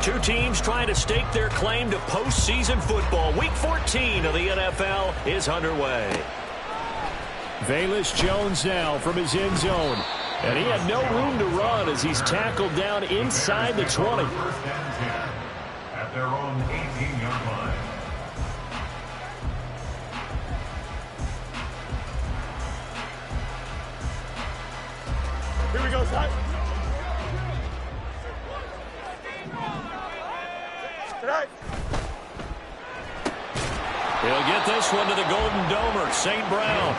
Two teams trying to stake their claim to postseason football. Week 14 of the NFL is underway. Velus Jones now from his end zone. And he had no room to run as he's tackled down inside the 20. First and 10 at their own 18-yard line. Here we go, Ty. He'll get this one to the Golden Domer, St. Brown.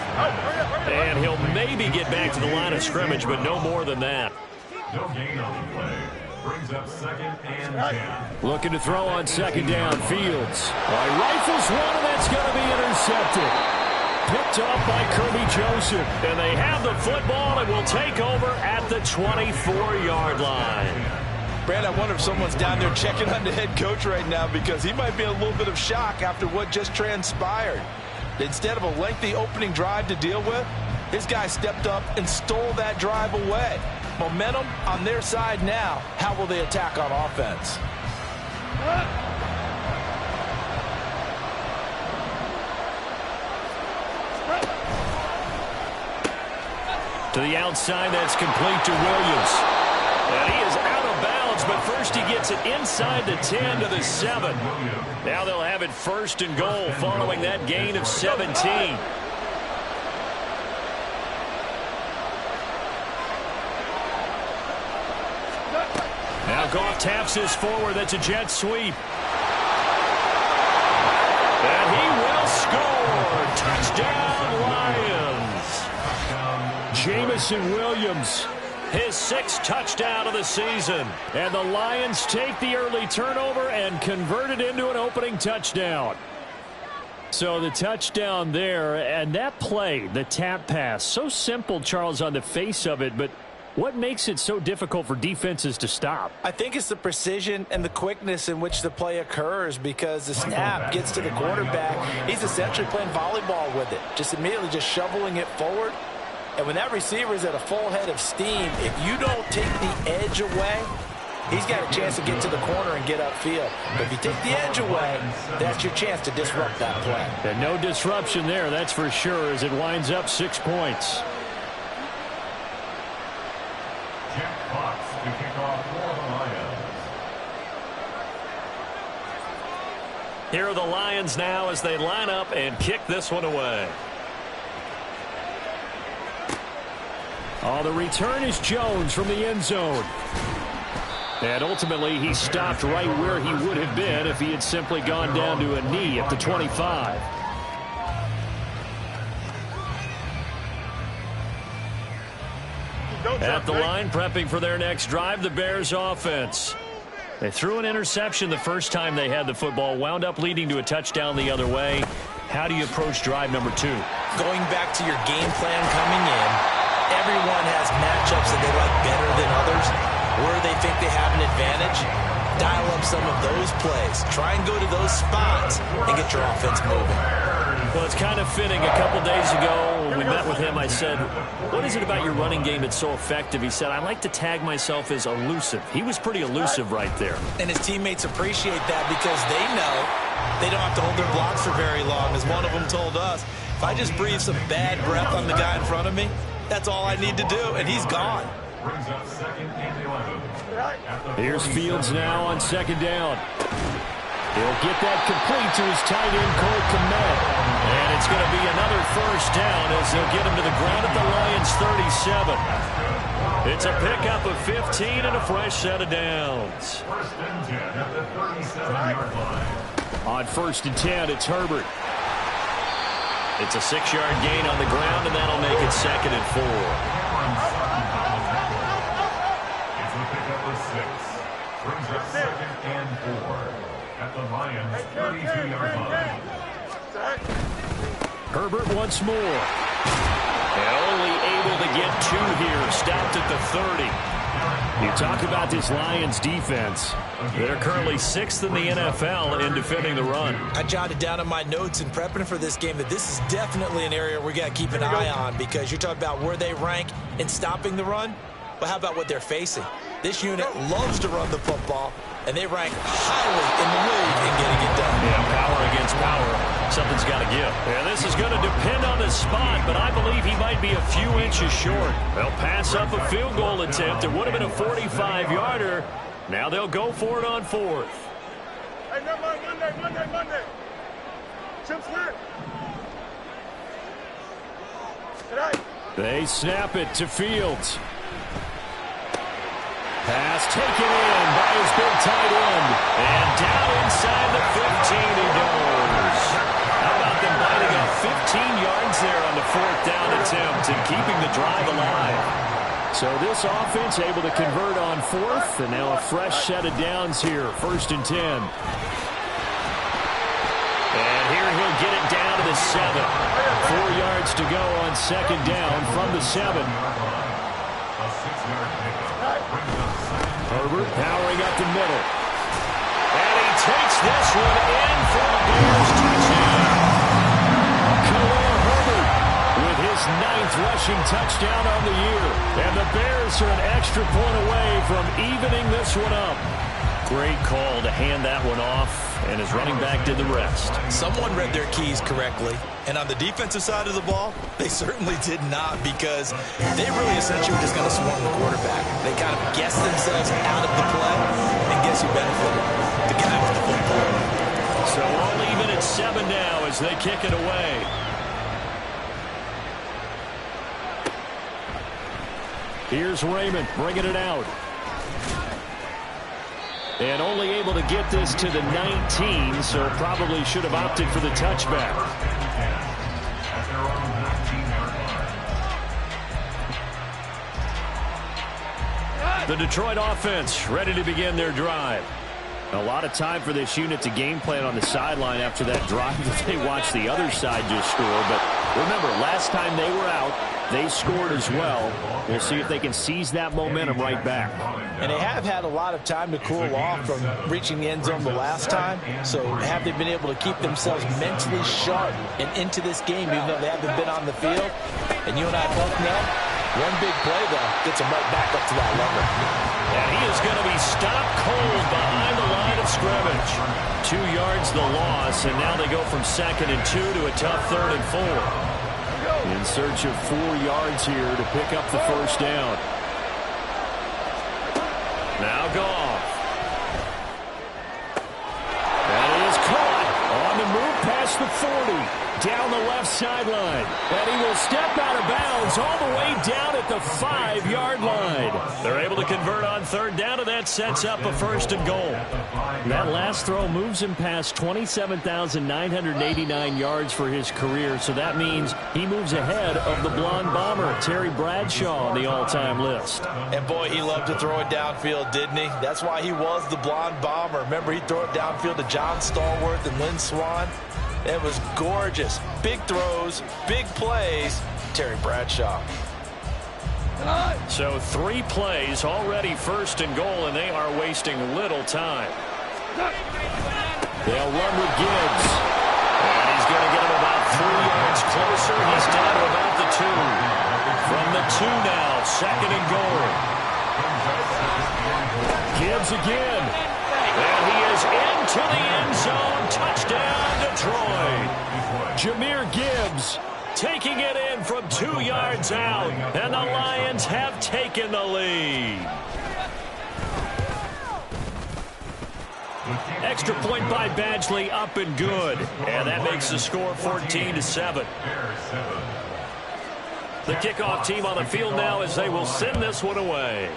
And he'll maybe get back to the line of scrimmage, but no more than that. No gain on the play. Brings up second and 10. Looking to throw on second down. Fields. Rifles one, and that's going to be intercepted. Picked off by Kirby Joseph. And they have the football and will take over at the 24-yard line. Brad, I wonder if someone's down there checking on the head coach right now because he might be in a little bit of shock after what just transpired. Instead of a lengthy opening drive to deal with, his guy stepped up and stole that drive away. Momentum on their side now. How will they attack on offense? To the outside, that's complete to Williams. And he is out of bounds, but first he gets it inside the 10 to the 7. Now they'll have it first and goal following that gain of 17. Now Goff taps this forward. That's a jet sweep. And he will score. Touchdown, Lions. Jamison Williams. His 6th touchdown of the season. And the Lions take the early turnover and convert it into an opening touchdown. So the touchdown there, and that play, the tap pass, so simple, Charles, on the face of it, but what makes it so difficult for defenses to stop? I think it's the precision and the quickness in which the play occurs because the snap gets to the quarterback. He's essentially playing volleyball with it, just immediately just shoveling it forward. And when that receiver is at a full head of steam, if you don't take the edge away, he's got a chance to get to the corner and get upfield. But if you take the edge away, that's your chance to disrupt that play. And no disruption there, that's for sure, as it winds up 6 points. Jack Fox to kick off for the Lions. Here are the Lions now as they line up and kick this one away. Oh, the return is Jones from the end zone. And ultimately, he stopped right where he would have been if he had simply gone down to a knee at the 25. At the line, prepping for their next drive, the Bears offense. They threw an interception the first time they had the football, wound up leading to a touchdown the other way. How do you approach drive number 2? Going back to your game plan coming in, everyone has matchups that they like better than others, where they think they have an advantage. Dial up some of those plays. Try and go to those spots and get your offense moving. Well, it's kind of fitting. A couple days ago, when we met with him, I said, what is it about your running game that's so effective? He said, I like to tag myself as elusive. He was pretty elusive right there. And his teammates appreciate that because they know they don't have to hold their blocks for very long. As one of them told us, if I just breathe some bad breath on the guy in front of me, that's all I need to do, and he's gone. Brings up second and 11. Here's Fields now on second down. He'll get that complete to his tight end, Cole Kmet. And it's going to be another first down as they'll get him to the ground at the Lions' 37. It's a pickup of 15 and a fresh set of downs. First and 10 at the 37-yard line. On first and 10, it's Herbert. It's a 6-yard gain on the ground, and that'll make it second and 4. It's a pickup of 6. Brings up second and 4 at the Lions' 32-yard line. Herbert once more. And only able to get 2 here. Stopped at the 30. You talk about this Lions defense. They're currently 6th in the NFL in defending the run. I jotted down in my notes in prepping for this game that this is definitely an area we got to keep an eye on, because you're talking about where they rank in stopping the run. But how about what they're facing? This unit loves to run the football, and they rank highly in the league in getting it done. Yeah, power against power. Something's got to give. Yeah, this is going to depend on the spot, but I believe he might be a few inches short. They'll pass up a field goal attempt. It would have been a 45-yarder. Now they'll go for it on 4th. Hey, no, Monday. Chip Smith. They snap it to Fields. Pass taken in by his big tight end. And down inside the 15 he goes. How about them biting up 15 yards there on the 4th down attempt and keeping the drive alive? So this offense able to convert on 4th, and now a fresh set of downs here, 1st and 10. And here he'll get it down to the 7. 4 yards to go on 2nd down from the 7. Herbert powering up the middle. And he takes this one in for the Bears touchdown. Khalil Herbert with his 9th rushing touchdown on the year. And the Bears are an extra point away from evening this one up. Great call to hand that one off, and his running back did the rest. Someone read their keys correctly, and on the defensive side of the ball, they certainly did not, because they really essentially were just going to swarm the quarterback. They kind of guessed themselves out of the play, and guess who benefited? The guy with the football. So all even at 7 now as they kick it away. Here's Raymond bringing it out. And only able to get this to the 19, so probably should have opted for the touchback. The Detroit offense ready to begin their drive. A lot of time for this unit to game plan on the sideline after that drive that they watched the other side just score. But remember, last time they were out, they scored as well. We'll see if they can seize that momentum right back. And they have had a lot of time to cool off from reaching the end zone the last time. So have they been able to keep themselves mentally sharp and into this game, even though they haven't been on the field? And you and I both know, one big play, though, gets them right back up to that level. And he is going to be stopped cold behind the line of scrimmage. 2 yards the loss, and now they go from 2nd and 2 to a tough 3rd and 4. In search of 4 yards here to pick up the 1st down. Now Goff. That is caught on the move past the 40. Down the left sideline. And he will step out of bounds all the way down at the 5-yard line. They're able to convert on 3rd down, and that sets up a 1st and goal. That last throw moves him past 27,989 yards for his career, so that means he moves ahead of the blonde bomber, Terry Bradshaw, on the all-time list. And boy, he loved to throw it downfield, didn't he? That's why he was the blonde bomber. Remember, he'd throw it downfield to John Stallworth and Lynn Swann. It was gorgeous. Big throws, big plays. Terry Bradshaw. So 3 plays, already 1st and goal, and they are wasting little time. They'll run with Gibbs. And he's going to get him about 3 yards closer. He's down to about the 2. From the 2 now, 2nd and goal. Gibbs again. And he is into the end zone. Touchdown, Detroit. Jahmyr Gibbs taking it in from 2 yards out. And the Lions have taken the lead. Extra point by Badgley, up and good. And that makes the score 14-7. The kickoff team on the field now as they will send this one away.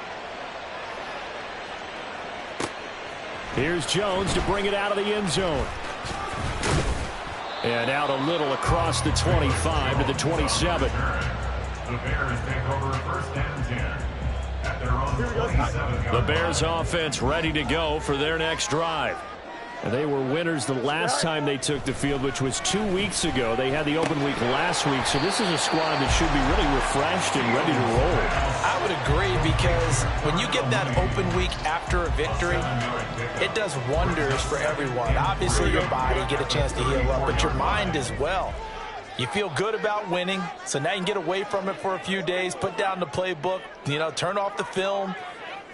Here's Jones to bring it out of the end zone. And out a little across the 25 to the 27. The Bears take over 1st and 10 at their own 27. The Bears offense ready to go for their next drive. They were winners the last time they took the field, which was 2 weeks ago. They had the open week last week, so this is a squad that should be really refreshed and ready to roll. I would agree, because when you get that open week after a victory, it does wonders for everyone. Obviously, your body get a chance to heal up, but your mind as well. You feel good about winning, so now you can get away from it for a few days, put down the playbook, turn off the film.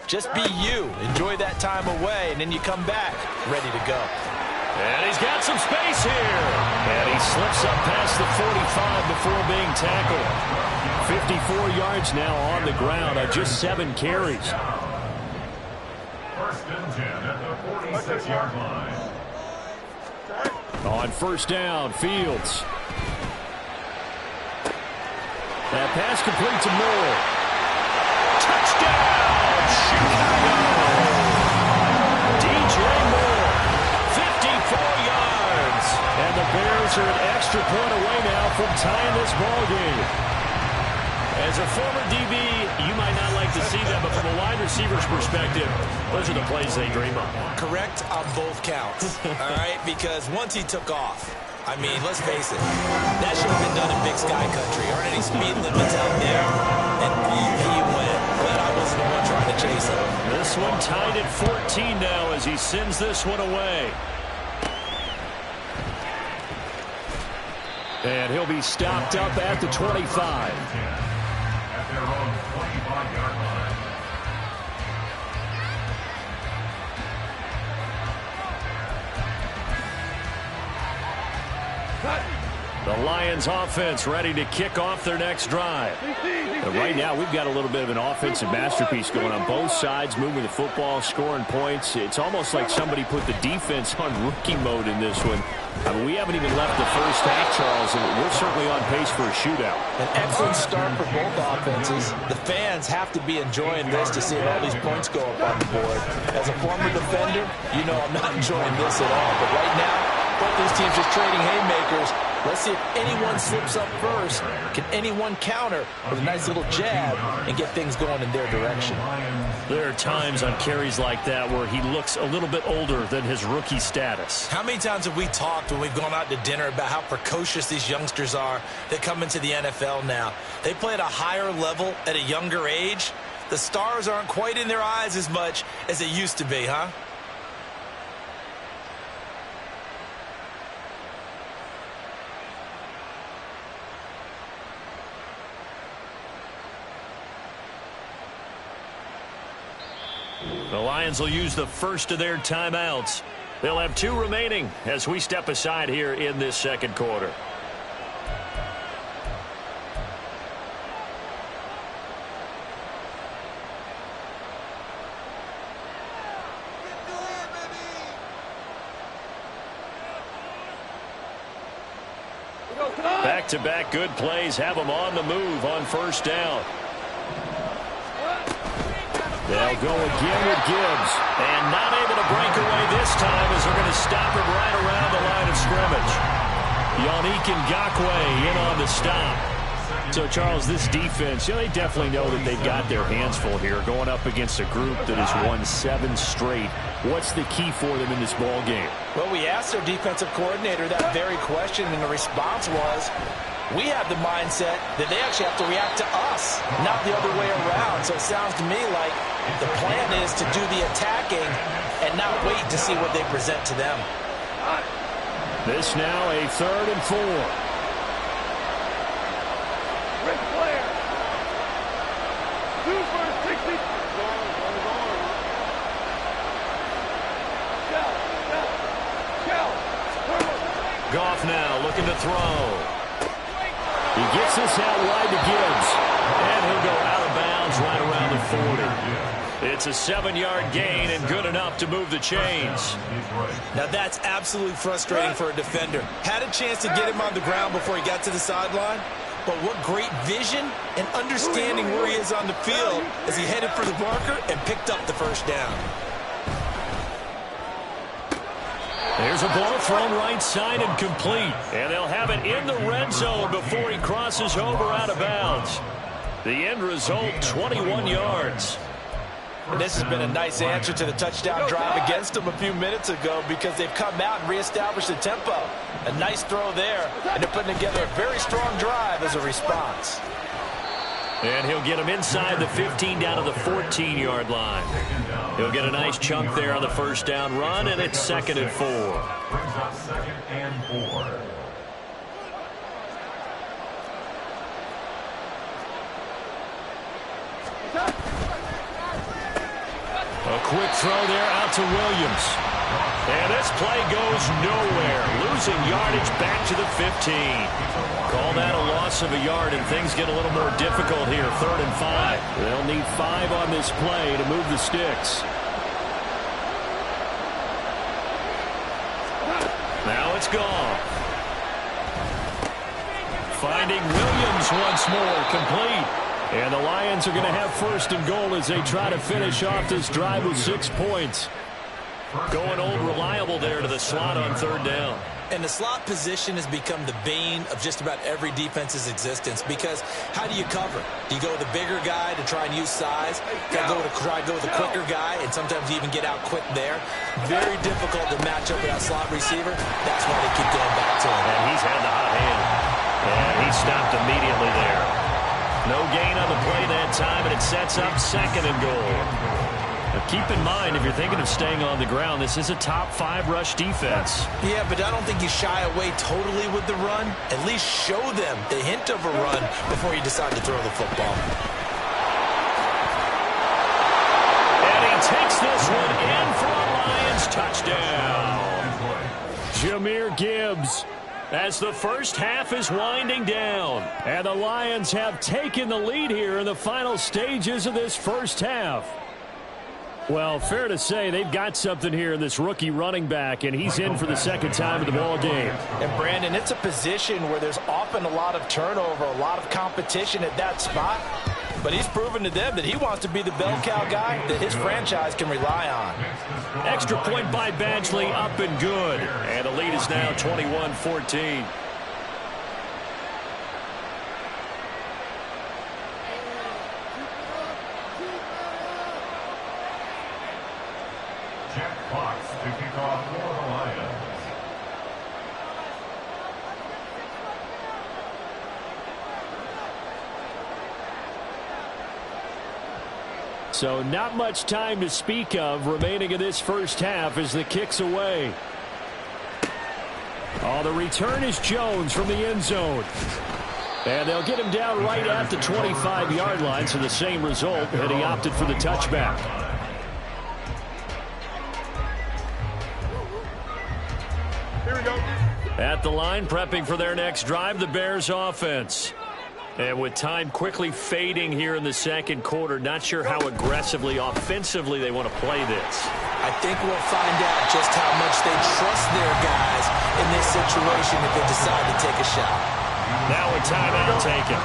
Just be you. Enjoy that time away, and then you come back ready to go. And he's got some space here. And he slips up past the 45 before being tackled. 54 yards now on the ground on just 7 carries. First and 10 at the 46-yard line. On first down, Fields. That pass complete to Moore. Touchdown, Chicago! DJ Moore, 54 yards. And the Bears are an extra point away now from tying this ball game. As a former DB, you might not like to see that, but from a wide receiver's perspective, those are the plays they dream of. Correct on both counts, all right? Because once he took off, I mean, let's face it, that should have been done in Big Sky Country. Aren't any speed limits out there? And he went, but I wasn't the one trying to chase him. This one tied at 14 now as he sends this one away. And he'll be stopped up at the 25. At their own 25-yard line. The Lions offense ready to kick off their next drive. And right now, we've got a little bit of an offensive masterpiece going on both sides, moving the football, scoring points. It's almost like somebody put the defense on rookie mode in this one. I mean, we haven't even left the first half, Charles, and we're certainly on pace for a shootout. An excellent start for both offenses. The fans have to be enjoying this to see all these points go up on the board. As a former defender, you know I'm not enjoying this at all. But right now, both these teams just trading haymakers. Let's see if anyone slips up first. Can anyone counter with a nice little jab and get things going in their direction? There are times on carries like that where he looks a little bit older than his rookie status. How many times have we talked when we've gone out to dinner about how precocious these youngsters are that come into the NFL now? They play at a higher level at a younger age. The stars aren't quite in their eyes as much as it used to be, huh? The Lions will use the first of their timeouts. They'll have 2 remaining as we step aside here in this second quarter. Back-to-back good plays have them on the move on first down. They'll go again with Gibbs. And not able to break away this time as they're going to stop him right around the line of scrimmage. Yannick Ngakoue in on the stop. So, Charles, this defense, they definitely know that they've got their hands full here going up against a group that has won 7 straight. What's the key for them in this ball game? Well, we asked their defensive coordinator that very question, and the response was, we have the mindset that they actually have to react to us, not the other way around. So it sounds to me like the plan is to do the attacking and not wait to see what they present to them. This now a 3rd and 4. Red flare. 2 for 60. Goff now looking to throw. He gets this out wide to Gibbs. And he'll go out of bounds right around the 40. It's a 7-yard gain and good enough to move the chains. Now that's absolutely frustrating for a defender. Had a chance to get him on the ground before he got to the sideline. But what great vision and understanding where he is on the field as he headed for the marker and picked up the first down. There's a ball thrown right side and complete. And they'll have it in the red zone before he crosses over out of bounds. The end result, 21 yards. And this has been a nice answer to the touchdown drive against them a few minutes ago because they've come out and reestablished the tempo. A nice throw there, and they're putting together a very strong drive as a response. And he'll get him inside the 15 down to the 14-yard line. He'll get a nice chunk there on the first down run, and it's 2nd and 4. Brings up 2nd and 4. A quick throw there out to Williams. And this play goes nowhere. Losing yardage back to the 15. Call that a loss of a yard, and things get a little more difficult here. 3rd and 5. They'll need 5 on this play to move the sticks. Now it's gone. Finding Williams once more, complete. And the Lions are going to have 1st and goal as they try to finish off this drive with 6 points. Going old reliable there to the slot on 3rd down. And the slot position has become the bane of just about every defense's existence because how do you cover? Do you go with a bigger guy to try and use size? Got to try to go with a quicker guy, and sometimes you even get out quick there. Very difficult to match up with that slot receiver. That's why they keep going back to him. And he's had the hot hand. And he stopped immediately there. No gain on the play that time, and it sets up 2nd and goal. Now keep in mind, if you're thinking of staying on the ground, this is a top 5 rush defense. Yeah, but I don't think you shy away totally with the run. At least show them the hint of a run before you decide to throw the football. And he takes this one in for a Lions touchdown. Jahmyr Gibbs, as the first half is winding down. And the Lions have taken the lead here in the final stages of this first half. Well, fair to say they've got something here in this rookie running back, and he's in for the 2nd time of the ball game. And, Brandon, it's a position where there's often a lot of turnover, a lot of competition at that spot. But he's proven to them that he wants to be the bell cow guy that his franchise can rely on. Extra point by Badgley, up and good. And the lead is now 21-14. Jack Fox to kick off for the Lions. So not much time to speak of remaining in this first half as the kick's away. Oh, the return is Jones from the end zone. And they'll get him down right at the 25-yard line, so the same result, and he opted for the touchback. Here we go. At the line, prepping for their next drive, the Bears offense. And with time quickly fading here in the 2nd quarter, not sure how aggressively, offensively they want to play this. I think we'll find out just how much they trust their guys in this situation if they decide to take a shot. Now a timeout taken.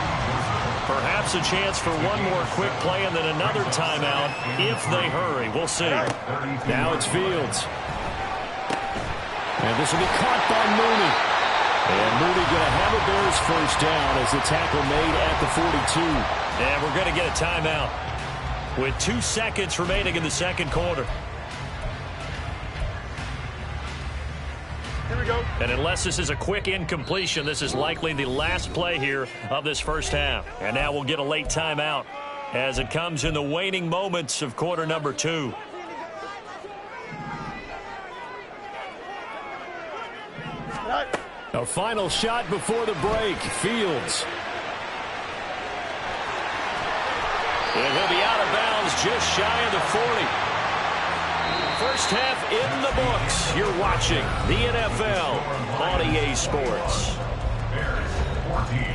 Perhaps a chance for one more quick play and then another timeout if they hurry. We'll see. Now it's Fields. And this will be caught by Mooney. And Mooney going to have a Bears first down as the tackle made at the 42. And we're going to get a timeout with 2 seconds remaining in the 2nd quarter. Here we go. And unless this is a quick incompletion, this is likely the last play here of this first half. And now we'll get a late timeout as it comes in the waning moments of quarter number 2. A final shot before the break. Fields. And he'll be out of bounds just shy of the 40. First half in the books. You're watching the NFL on EA Sports. Bears 14.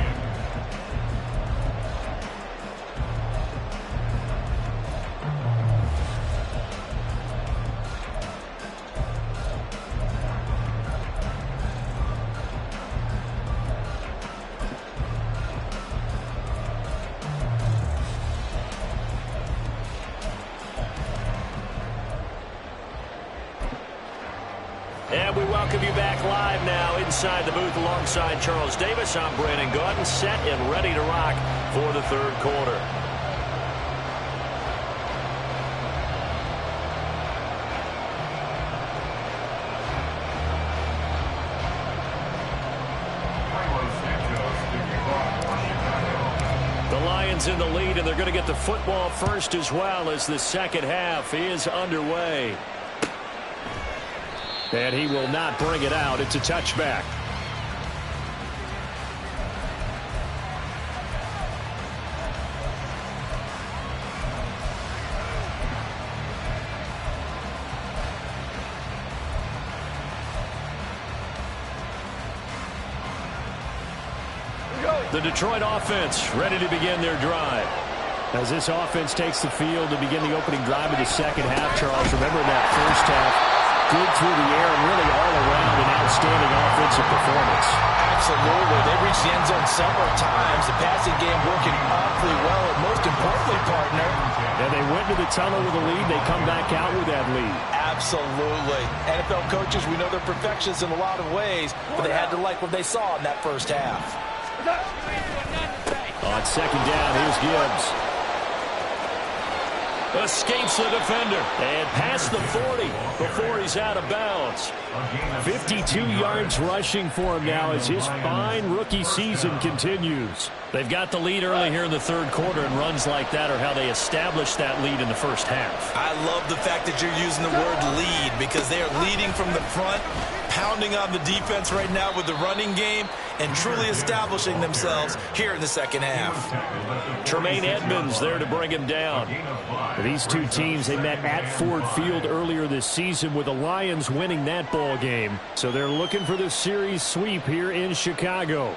And we welcome you back live now inside the booth alongside Charles Davis. I'm Brandon Gaudin, set and ready to rock for the 3rd quarter. Lions in the lead, and they're going to get the football first as well as the second half is underway. And he will not bring it out. It's a touchback. The Detroit offense ready to begin their drive. As this offense takes the field to begin the opening drive of the second half, Charles, remember in that first half, good through the air and really all around an outstanding offensive performance. Absolutely. They reached the end zone several times. The passing game working awfully well, and most importantly, partner. And they went to the tunnel with a lead. They come back out with that lead. Absolutely. NFL coaches, we know they're perfectionists in a lot of ways, but they had to like what they saw in that first half. On second down, here's Gibbs. Escapes the defender and past the 40 before he's out of bounds. 52 yards rushing for him now as his fine rookie season continues. They've got the lead early here in the third quarter, and runs like that are how they established that lead in the first half. I love the fact that you're using the word lead because they are leading from the front, pounding on the defense right now with the running game, and truly establishing themselves here in the second half. Tremaine Edmonds there to bring him down. These two teams, they met at Ford Field earlier this season with the Lions winning that ball game. So they're looking for the series sweep here in Chicago.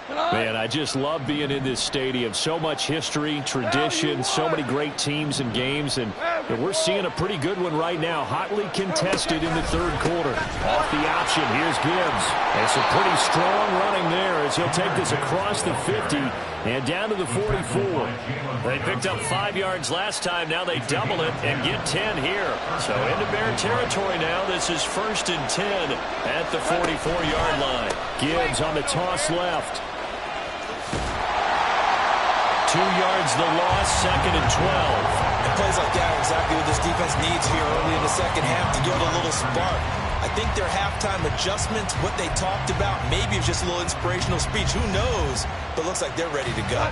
Man, I just love being in this stadium. So much history, tradition, so many great teams and games, and we're seeing a pretty good one right now. Hotly contested in the third quarter. Off the option, here's Gibbs. And some pretty strong running there as he'll take this across the 50 and down to the 44. They picked up 5 yards last time. Now they double it and get 10 here. So into Bear territory now. This is 1st and 10 at the 44-yard line. Gibbs on the toss left. 2 yards the loss, 2nd and 12. And plays like that are exactly what this defense needs here early in the second half to give it a little spark. I think their halftime adjustments, what they talked about, maybe it's just a little inspirational speech. Who knows? But looks like they're ready to go.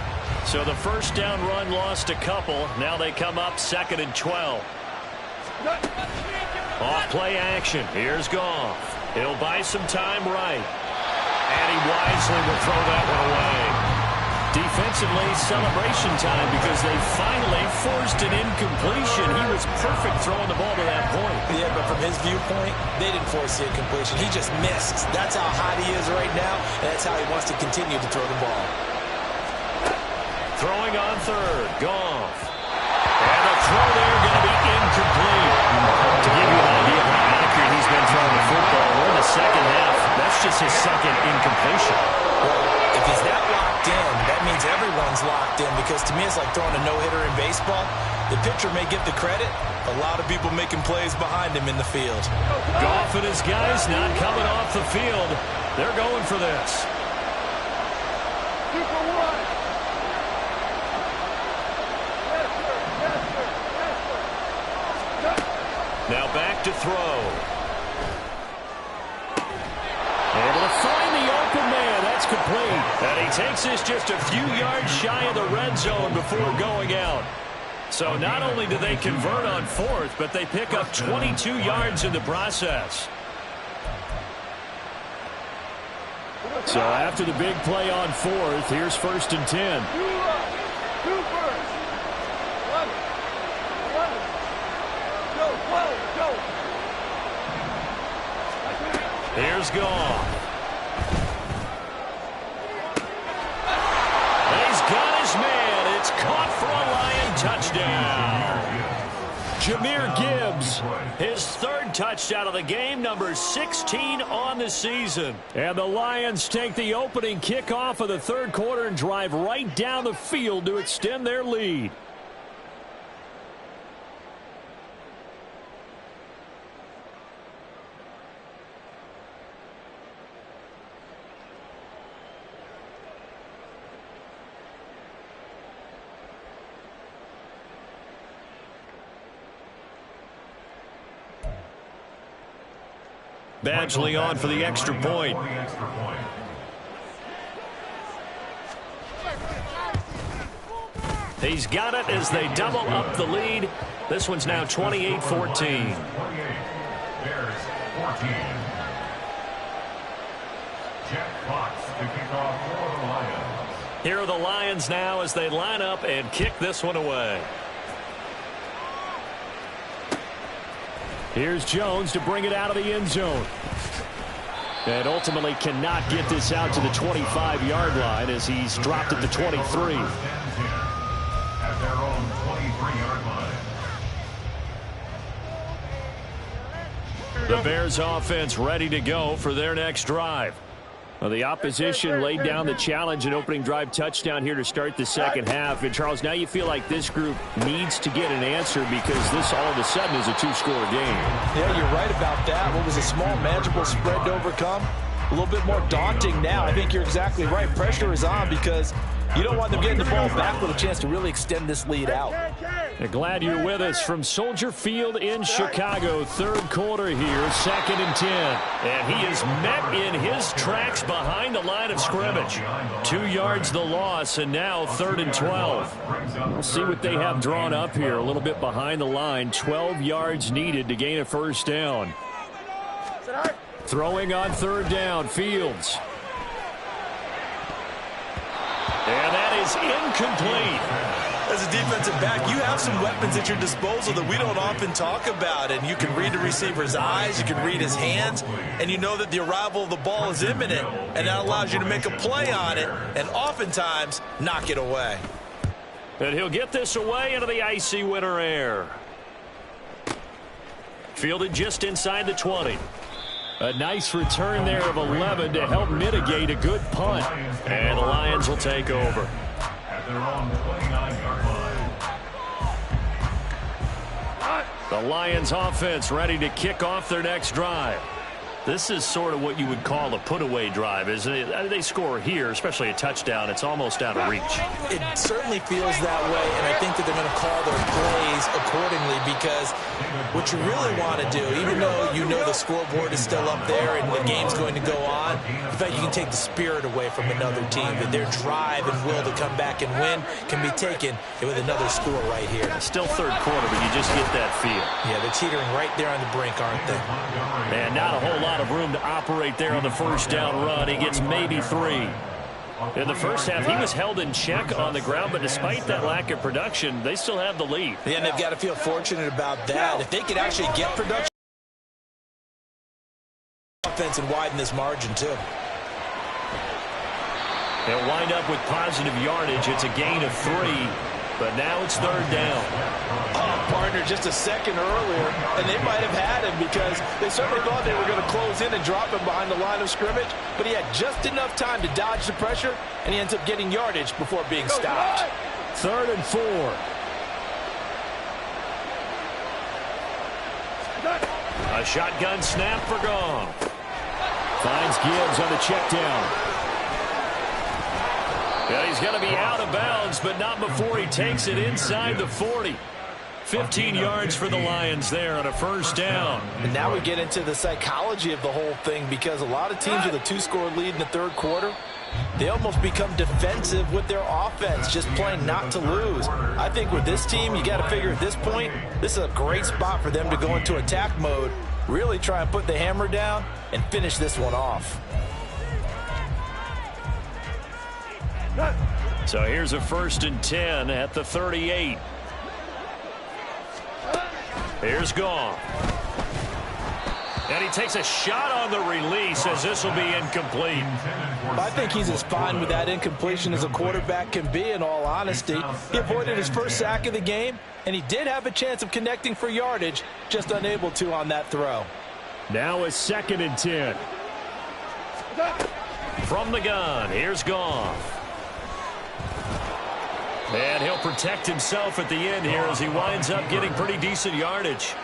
So the first down run lost a couple. Now they come up 2nd and 12. Off play action. Here's Goff. He'll buy some time right. And he wisely will throw that one away. Defensively, celebration time because they finally forced an incompletion. He was perfect throwing the ball to that point. Yeah, but from his viewpoint, they didn't force the incompletion. He just missed. That's how hot he is right now, and that's how he wants to continue to throw the ball. Throwing on third, Goff. And the throw there going to be incomplete. To give you an idea of how accurate he's been throwing the football, we're in the second half. That's just his second incompletion. Well, if he's that locked in, that means everyone's locked in because to me it's like throwing a no-hitter in baseball. The pitcher may get the credit. A lot of people making plays behind him in the field. Goff and his guys not coming off the field. They're going for this. 2 for 1. Now back to throw. Able to find the open man. That's complete. And he takes this just a few yards shy of the red zone before going out. So not only do they convert on 4th, but they pick up 22 yards in the process. So after the big play on 4th, here's 1st and 10. 2 first. 11. Go. Here's Goff. He's got his man. It's caught for a Lion touchdown. Jahmyr Gibbs, his 3rd touchdown of the game, number 16 on the season. And the Lions take the opening kickoff of the third quarter and drive right down the field to extend their lead. Badgley on for the extra point. He's got it as they double up the lead. This one's now 28-14. 28. Bears 14. Jack Fox to kick off for the Lions. Here are the Lions now as they line up and kick this one away. Here's Jones to bring it out of the end zone. And ultimately cannot get this out to the 25-yard line as he's dropped at the 23. At their own 23-yard line. The Bears offense ready to go for their next drive. Well, the opposition laid down the challenge and opening drive touchdown here to start the second half. And, Charles, now you feel like this group needs to get an answer because this all of a sudden is a two-score game. Yeah, you're right about that. What was a small, manageable spread to overcome? A little bit more daunting now. I think you're exactly right. Pressure is on because you don't want them getting the ball back with a chance to really extend this lead out. Glad you're with us from Soldier Field in Chicago. Third quarter here, 2nd and 10. And he is met in his tracks behind the line of scrimmage. 2 yards the loss, and now 3rd and 12. We'll see what they have drawn up here. A little bit behind the line. 12 yards needed to gain a first down. Throwing on 3rd down, Fields. And that is incomplete. As a defensive back, you have some weapons at your disposal that we don't often talk about. And you can read the receiver's eyes, you can read his hands, and you know that the arrival of the ball is imminent. And that allows you to make a play on it and oftentimes knock it away. And he'll get this away into the icy winter air. Fielded just inside the 20. A nice return there of 11 to help mitigate a good punt. And the Lions will take over. At their own 29-yard line. The Lions offense ready to kick off their next drive. This is sort of what you would call a put-away drive, isn't it? They score here, especially a touchdown. It's almost out of reach. It certainly feels that way, and I think that they're going to call their plays accordingly because what you really want to do, even though you know the scoreboard is still up there and the game's going to go on, in fact, you can take the spirit away from another team. That their drive and will to come back and win can be taken with another score right here. Still third quarter, but you just get that feel. Yeah, they're teetering right there on the brink, aren't they? And not a whole lot of room to operate there on the first down run. He gets maybe 3. In the first half, he was held in check on the ground, but despite that lack of production, they still have the lead. Yeah, and they've got to feel fortunate about that. If they could actually get production offense and widen this margin too. They'll wind up with positive yardage. It's a gain of 3, but now it's 3rd down. Partner just a second earlier, and they might have had him because they certainly thought they were going to close in and drop him behind the line of scrimmage, but he had just enough time to dodge the pressure, and he ends up getting yardage before being stopped. 3rd and 4. A shotgun snap for Gong. Finds Gibbs on the check down. Yeah, he's going to be out of bounds, but not before he takes it inside the 40. 15 yards for the Lions there on a first down. And now we get into the psychology of the whole thing because a lot of teams with a 2-score lead in the third quarter, they almost become defensive with their offense, just playing not to lose. I think with this team, you got to figure at this point, this is a great spot for them to go into attack mode, really try and put the hammer down and finish this one off. So here's a 1st and 10 at the 38. Here's Gong. And he takes a shot on the release as this will be incomplete. I think he's as fine with that incompletion as a quarterback can be, in all honesty. He avoided his first sack of the game, and he did have a chance of connecting for yardage, just unable to on that throw. Now a 2nd and 10. From the gun, here's Gong. And he'll protect himself at the end here as he winds up getting pretty decent yardage.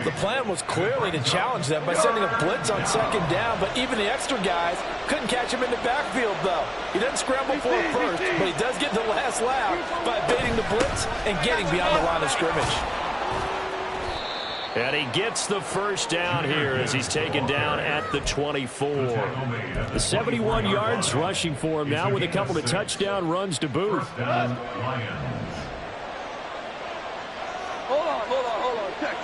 The plan was clearly to challenge them by sending a blitz on 2nd down, but even the extra guys couldn't catch him in the backfield, though. He doesn't scramble for it first, but he does get the last laugh by evading the blitz and getting beyond the line of scrimmage. And he gets the first down here as he's taken down at the 24. The 71 yards rushing for him now with a couple of touchdown runs to boot. Hold on. Check.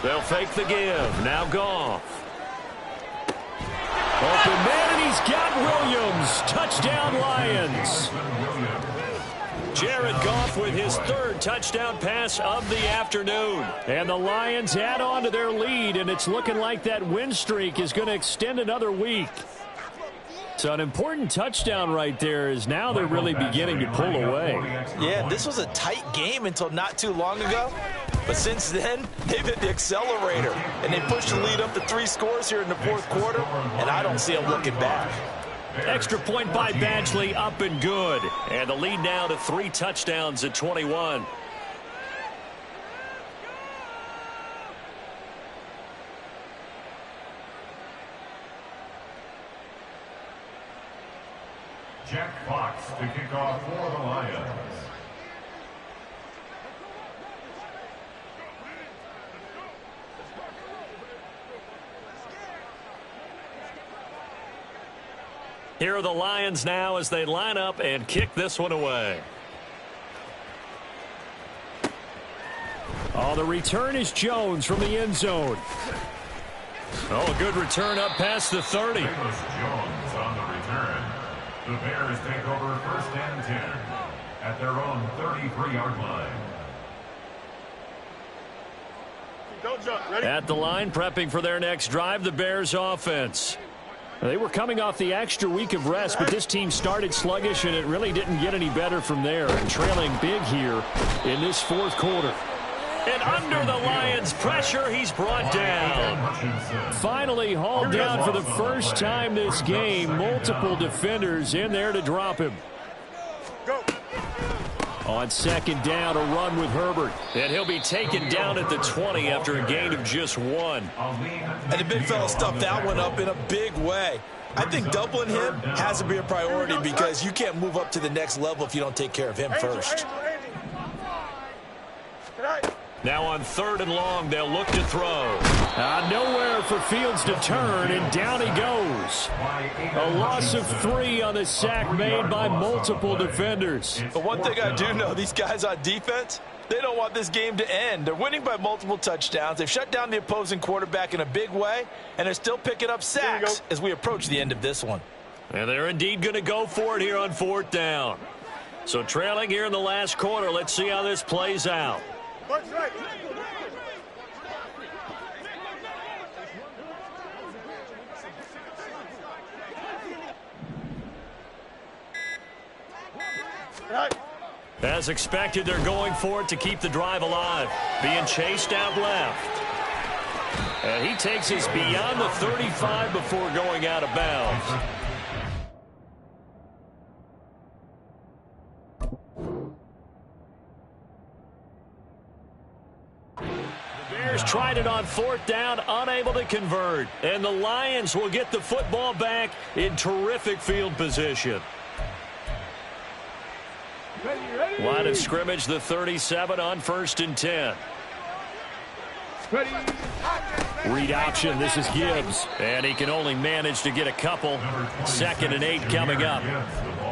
They'll fake the give. Now Goff. Open man, and he's got Williams. Touchdown, Lions. Jared Goff with his third touchdown pass of the afternoon. And the Lions add on to their lead, and it's looking like that win streak is going to extend another week. So an important touchdown right there is now they're really beginning to pull away. Yeah, this was a tight game until not too long ago. But since then, they've hit the accelerator, and they pushed the lead up to 3 scores here in the fourth quarter, and I don't see them looking back. Extra point by Badgley, up and good. And the lead now to 3 touchdowns at 21. Jack Fox to kick off for the Lions. Here are the Lions now as they line up and kick this one away. Oh, the return is Jones from the end zone. Oh, a good return up past the 30. Jones on the return. The Bears take over 1st and 10 at their own 33-yard line. Don't jump. Ready? At the line, prepping for their next drive, the Bears offense. They were coming off the extra week of rest, but this team started sluggish, and it really didn't get any better from there. And trailing big here in this fourth quarter. And under the Lions' pressure, he's brought down. Finally hauled down for the first time this game. Multiple defenders in there to drop him. Go. On second down, a run with Herbert. And he'll be taken down at the 20 after a gain of just 1. And the big fella stuffed that one up in a big way. I think doubling him has to be a priority because you can't move up to the next level if you don't take care of him first. Now on 3rd and long, they'll look to throw. Nowhere for Fields to turn, and down he goes. A loss of 3 on the sack made by multiple defenders. But one thing I do know, these guys on defense, they don't want this game to end. They're winning by multiple touchdowns. They've shut down the opposing quarterback in a big way, and they're still picking up sacks as we approach the end of this one. And they're indeed going to go for it here on 4th down. So trailing here in the last quarter, let's see how this plays out. Right. As expected, they're going for it to keep the drive alive. Being chased out left. And he takes us beyond the 35 before going out of bounds. Bears tried it on 4th down, unable to convert. And the Lions will get the football back in terrific field position. Ready. Line of scrimmage, the 37 on 1st and 10. Ready. Read option, this is Gibbs. And he can only manage to get a couple. 2nd and 8 coming up.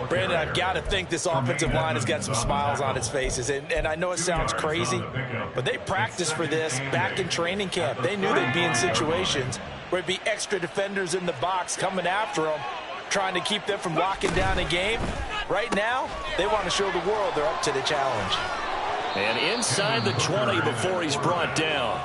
Brandon, I've got to think this offensive line has got some smiles on its faces. And I know it sounds crazy, but they practiced for this back in training camp. They knew they'd be in situations where it'd be extra defenders in the box coming after them, trying to keep them from locking down a game. Right now, they want to show the world they're up to the challenge. And inside the 20 before he's brought down.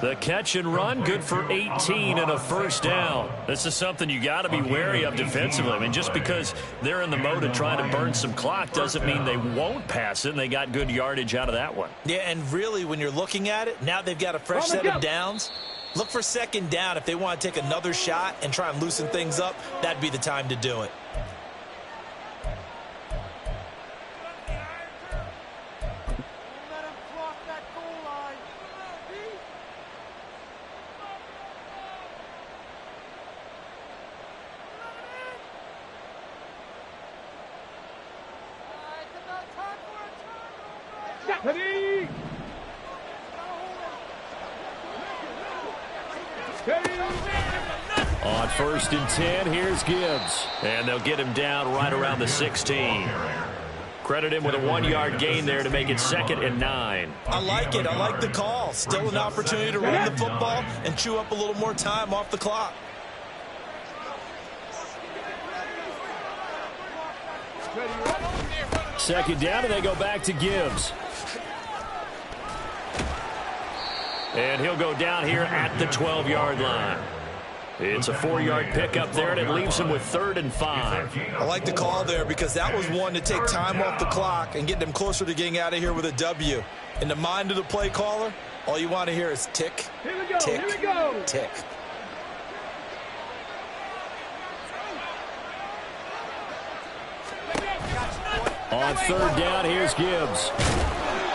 The catch and run, good for 18 and a first down. This is something you got to be wary of defensively. I mean, just because they're in the mode of trying to burn some clock doesn't mean they won't pass it, and they got good yardage out of that one. Yeah, and really, when you're looking at it, now they've got a fresh set of downs. Look for 2nd down. If they want to take another shot and try and loosen things up, that'd be the time to do it. Ready. On 1st and 10, here's Gibbs. And they'll get him down right around the 16. Credit him with a 1-yard gain there to make it 2nd and 9. I like it. I like the call. Still an opportunity to run the football and chew up a little more time off the clock. Second down, and they go back to Gibbs. And he'll go down here at the 12-yard line. It's a 4-yard pickup there, and it leaves him with 3rd and 5. I like the call there because that was one to take time off the clock and get them closer to getting out of here with a W. In the mind of the play caller, all you want to hear is tick, tick, tick. On 3rd down, here's Gibbs.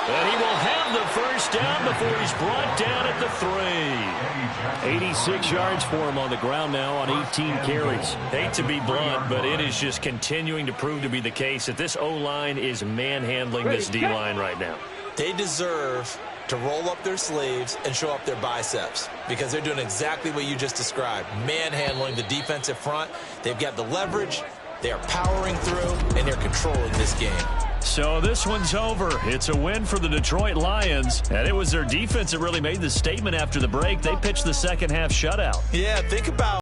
And he will have the first down before he's brought down at the 3. 86 yards for him on the ground now on 18 carries. Hate to be blunt, but it is just continuing to prove to be the case that this O-line is manhandling this D-line right now. They deserve to roll up their sleeves and show up their biceps because they're doing exactly what you just described, manhandling the defensive front. They've got the leverage, they are powering through, and they're controlling this game. So this one's over. It's a win for the Detroit Lions, and it was their defense that really made the statement after the break. They pitched the second half shutout. Yeah, think about